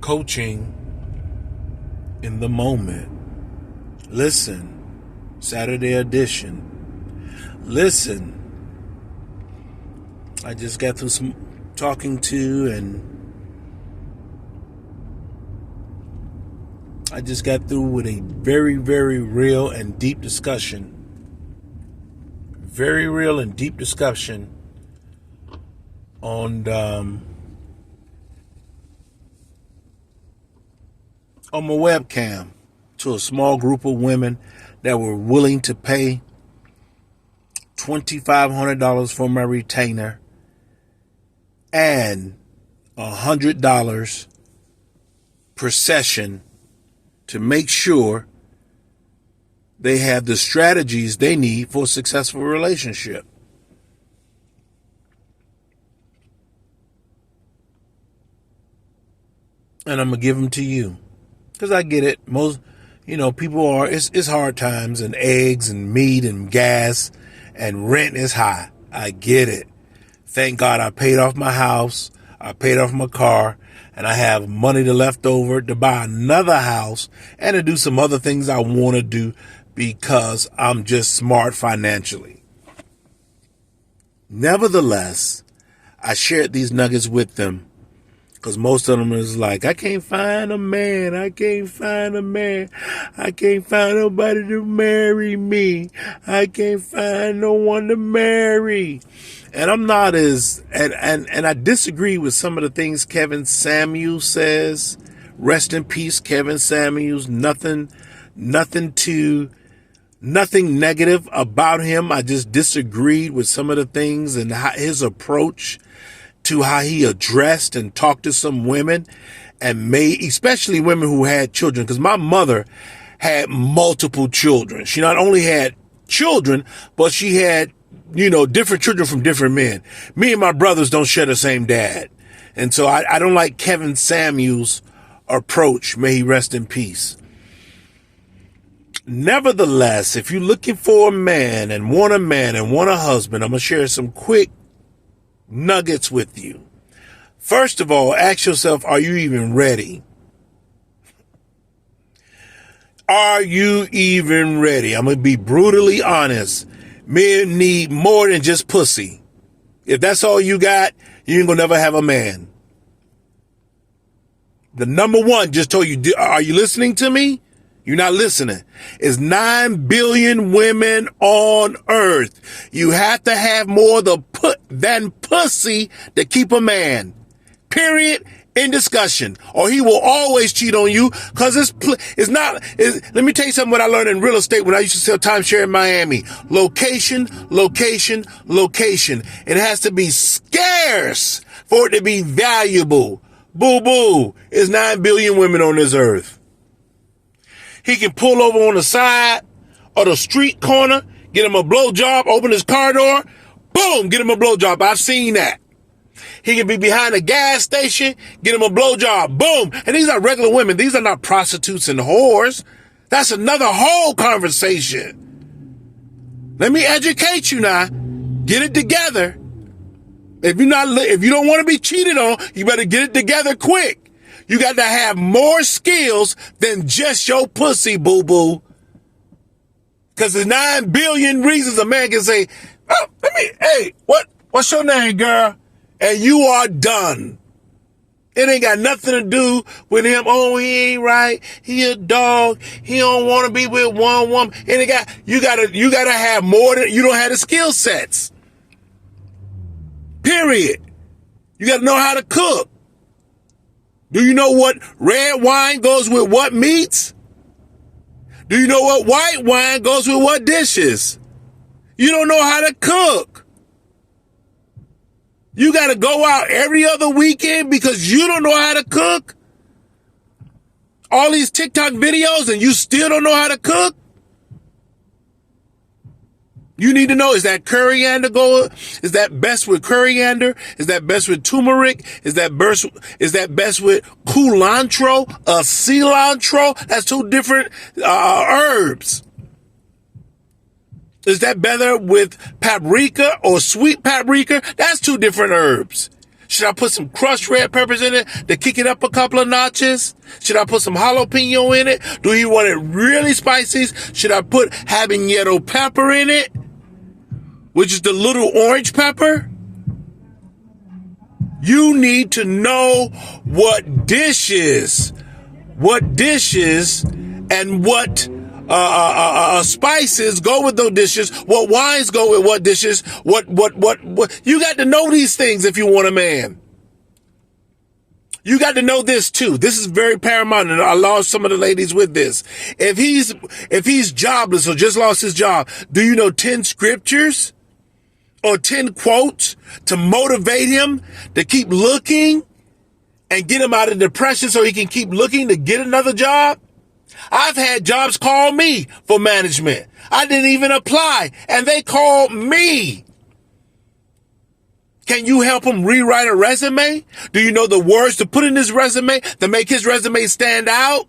Coaching in the moment. Listen, Saturday edition. Listen, I just got through some talking to, and I just got through with a very, very real and deep discussion. Very real and deep discussion on my webcam to a small group of women that were willing to pay $2,500 for my retainer and $100 per session to make sure they have the strategies they need for a successful relationship. And I'm going to give them to you. Because I get it. Most, people are, it's hard times, and eggs and meat and gas and rent is high. I get it. Thank God I paid off my house. I paid off my car, and I have money left over to buy another house and to do some other things I want to do because I'm just smart financially. Nevertheless, I shared these nuggets with them. Because most of them is like, I can't find a man. I can't find a man. I can't find nobody to marry me. I can't find no one to marry. And I'm not as, and I disagree with some of the things Kevin Samuels says. Rest in peace, Kevin Samuels. Nothing negative about him. I just disagreed with some of the things and his approach to how he addressed and talked to some women, and especially women who had children. Because my mother had multiple children. She not only had children, but she had, different children from different men. Me and my brothers don't share the same dad. And so I don't like Kevin Samuels' approach. May he rest in peace. Nevertheless, if you're looking for a man and want a husband, I'm going to share some quick nuggets with you. First of all, ask yourself, are you even ready? Are you even ready? I'm going to be brutally honest. Men need more than just pussy. If that's all you got, you ain't going to never have a man. The number one just told you, are you listening to me? You're not listening. It's 9 billion women on earth. You have to have more than pussy to keep a man. Period. In discussion. Or he will always cheat on you because let me tell you something what I learned in real estate when I used to sell timeshare in Miami. Location, location, location. It has to be scarce for it to be valuable. Boo boo. It's 9 billion women on this earth. He can pull over on the side or the street corner, get him a blowjob, open his car door, boom, get him a blowjob. I've seen that. He can be behind a gas station, get him a blowjob, boom. And these are regular women. These are not prostitutes and whores. That's another whole conversation. Let me educate you now. Get it together. If you don't want to be cheated on, you better get it together quick. You got to have more skills than just your pussy, boo-boo. Because there's 9 billion reasons a man can say, what's your name, girl? And you are done. It ain't got nothing to do with him. Oh, he ain't right. He a dog. He don't want to be with one woman. You gotta have more than, you don't have the skill sets. Period. You gotta know how to cook. Do you know what red wine goes with what meats? Do you know what white wine goes with what dishes? You don't know how to cook. You got to go out every other weekend because you don't know how to cook? All these TikTok videos and you still don't know how to cook? You need to know, is that coriander is that best with coriander? Is that best with turmeric? Is that best with culantro, cilantro? That's two different herbs. Is that better with paprika or sweet paprika? That's two different herbs. Should I put some crushed red peppers in it to kick it up a couple of notches? Should I put some jalapeno in it? Do you want it really spicy? Should I put habanero pepper in it, which is the little orange pepper? You need to know what dishes and what spices go with those dishes, what wines go with what dishes, what you got to know these things if you want a man. You got to know this too. This is very paramount, and I lost some of the ladies with this. If he's jobless or just lost his job, do you know 10 scriptures or 10 quotes to motivate him to keep looking and get him out of depression so he can keep looking to get another job? I've had jobs call me for management. I didn't even apply, and they called me. Can you help him rewrite a resume? Do you know the words to put in his resume to make his resume stand out?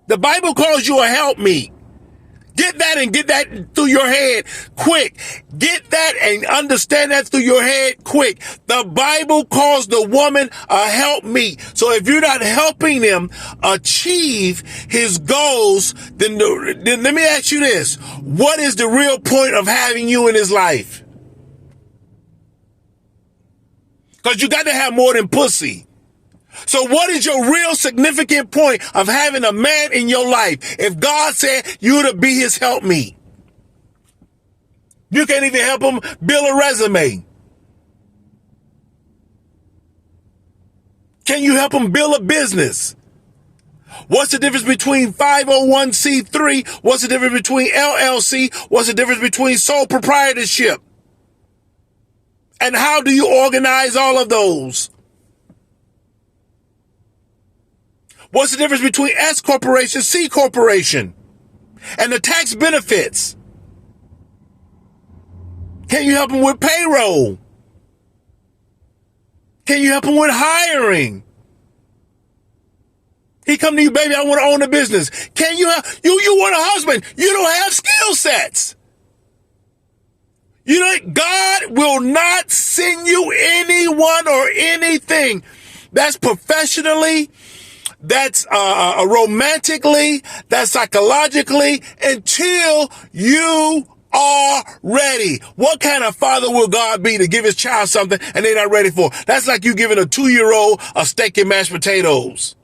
The Bible calls you a helpmeet. Get that and get that through your head quick. Get that and understand that through your head quick. The Bible calls the woman a helpmeet. So if you're not helping him achieve his goals, then let me ask you this. What is the real point of having you in his life? Because you got to have more than pussy. So what is your real significant point of having a man in your life if God said you to be his helpmeet? You can't even help him build a resume. Can you help him build a business? What's the difference between 501c3? What's the difference between LLC? What's the difference between sole proprietorship? And how do you organize all of those? What's the difference between S corporation, C corporation, and the tax benefits? Can you help them with payroll? Can you help them with hiring? He come to you, baby, I want to own a business. Can you you want a husband? You don't have skill sets. You know, God will not send you anyone or anything that's professionally, that's romantically, that's psychologically, until you are ready. What kind of father will God be to give his child something and they're not ready for? That's like you giving a 2-year-old a steak and mashed potatoes.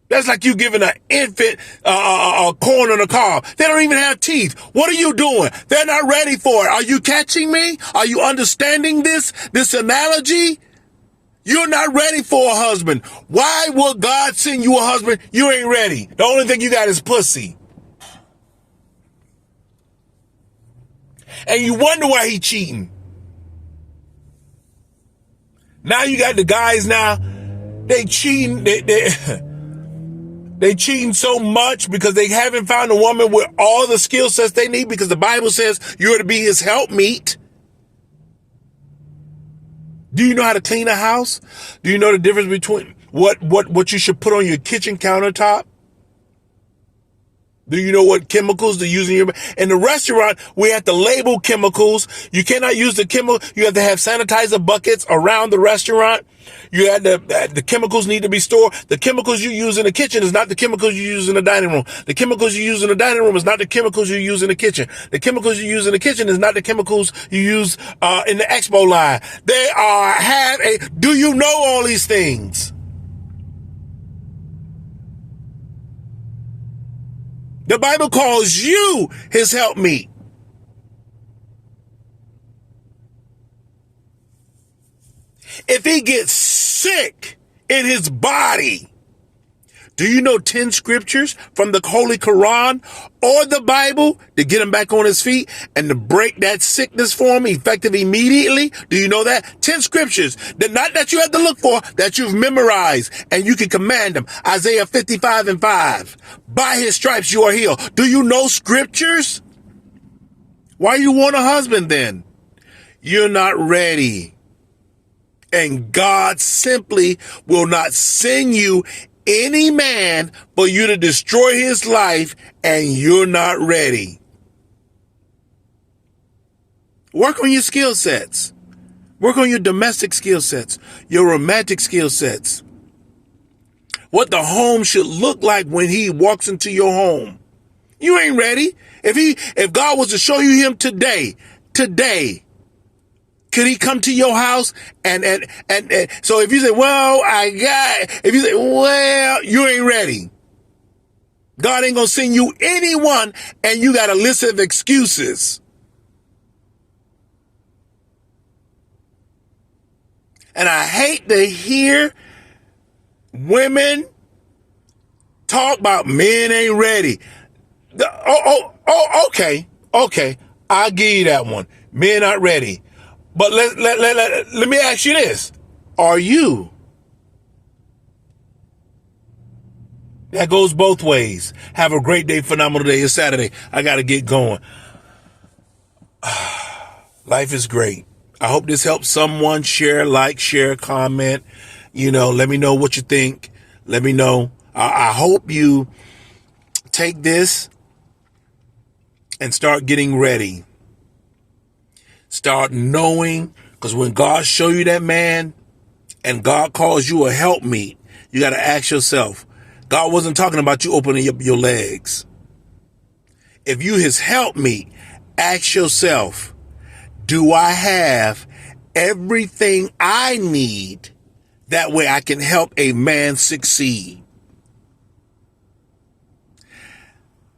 That's like you giving an infant corn on a cob. They don't even have teeth. What are you doing? They're not ready for it. Are you catching me? Are you understanding this analogy? You're not ready for a husband. Why will God send you a husband? You ain't ready. The only thing you got is pussy. And you wonder why he cheating. Now you got the guys now, they cheating. They cheating so much because they haven't found a woman with all the skill sets they need, because the Bible says you're to be his helpmeet. Do you know how to clean a house? Do you know the difference between what you should put on your kitchen countertop? Do you know what chemicals to use in the restaurant? We have to label chemicals. You cannot use the chemical. You have to have sanitizer buckets around the restaurant. You had the chemicals need to be stored. The chemicals you use in the kitchen is not the chemicals you use in the dining room. The chemicals you use in the dining room is not the chemicals you use in the kitchen. The chemicals you use in the kitchen is not the chemicals you use in the expo line. Do you know all these things? The Bible calls you his helpmeet. If he gets sick in his body, do you know 10 scriptures from the Holy Quran or the Bible to get him back on his feet and to break that sickness for him effective immediately? Do you know that? 10 scriptures, not that you have to look for, that you've memorized and you can command them. Isaiah 55:5. By his stripes you are healed. Do you know scriptures? Why you want a husband then? You're not ready. And God simply will not send you any man for you to destroy his life, and you're not ready. Work on your skill sets. Work on your domestic skill sets, your romantic skill sets. What the home should look like when he walks into your home. You ain't ready. If God was to show you him today, could he come to your house? And so if you say, well, if you say, well, you ain't ready. God ain't gonna send you anyone and you got a list of excuses. And I hate to hear women talk about men ain't ready. Okay. I'll give you that one. Men aren't ready. But let me ask you this. Are you? That goes both ways. Have a great day, phenomenal day. It's Saturday. I got to get going. Life is great. I hope this helps someone. Share, comment. Let me know what you think. Let me know. I hope you take this and start getting ready. Start knowing, because when God show you that man and God calls you a helpmeet, you got to ask yourself, God wasn't talking about you opening up your legs. If you his helpmeet, ask yourself, do I have everything I need? That way I can help a man succeed.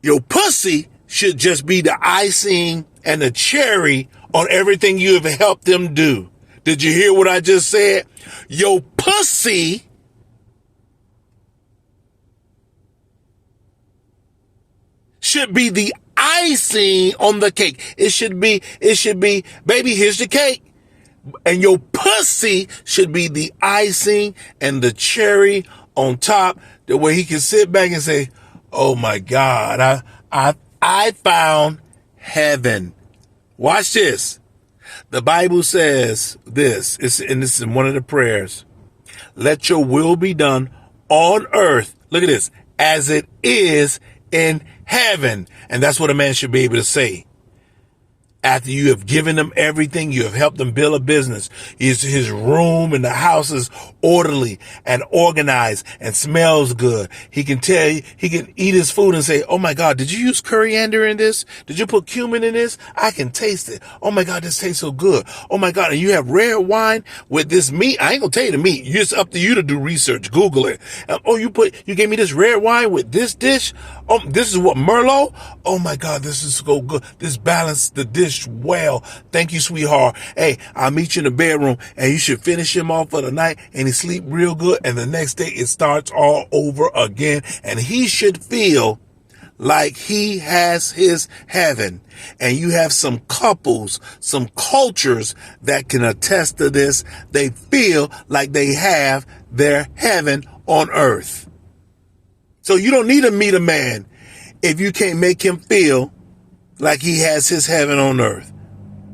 Your pussy should just be the icing and the cherry on everything you have helped them do. Did you hear what I just said? Your pussy should be the icing on the cake. It should be, baby, here's the cake. And your pussy should be the icing and the cherry on top, the way he can sit back and say, oh my God, I found heaven. Watch this. The Bible says this, and this is in one of the prayers. Let your will be done on earth. Look at this. As it is in heaven. And that's what a man should be able to say. After you have given him everything, you have helped him build a business. His room and the house is orderly and organized and smells good. He can tell you, he can eat his food and say, oh my God, did you use coriander in this? Did you put cumin in this? I can taste it. Oh my God, this tastes so good. Oh my God. And you have red wine with this meat. I ain't gonna tell you the meat. It's up to you to do research. Google it. You gave me this red wine with this dish. Oh, this is what Merlot. Oh my God, this is so good. This balanced the dish well. Thank you, sweetheart. Hey, I'll meet you in the bedroom and you should finish him off for the night and he sleep real good. And the next day it starts all over again. And he should feel like he has his heaven. And you have some couples, some cultures that can attest to this. They feel like they have their heaven on earth. So you don't need to meet a man if you can't make him feel like he has his heaven on earth.